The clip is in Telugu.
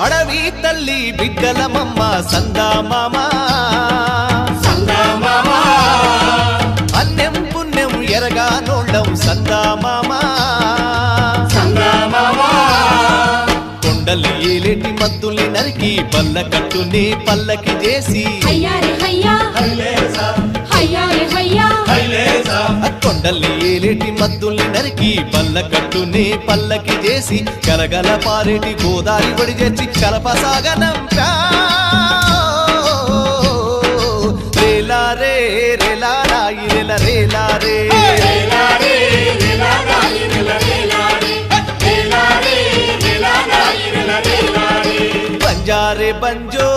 అడవి తల్లి బిడ్డలమమ్మ సందామామ అన్యం పుణ్యం ఎరగానోళ్ళం సందామామ కొండలి ఏలేటి మద్దుల్ని నరికి పల్ల కట్టుని పల్లకి చేసి కొండలి ఏలేటి మద్దుల్ని నరికి పల్ల కట్టుని పల్లకి చేసి గలగల పారేటి గోదారి బడి చేసి కలపసాగనం రేలా రే రేలా రాయి రేల రేలా రే బంజారే బంజో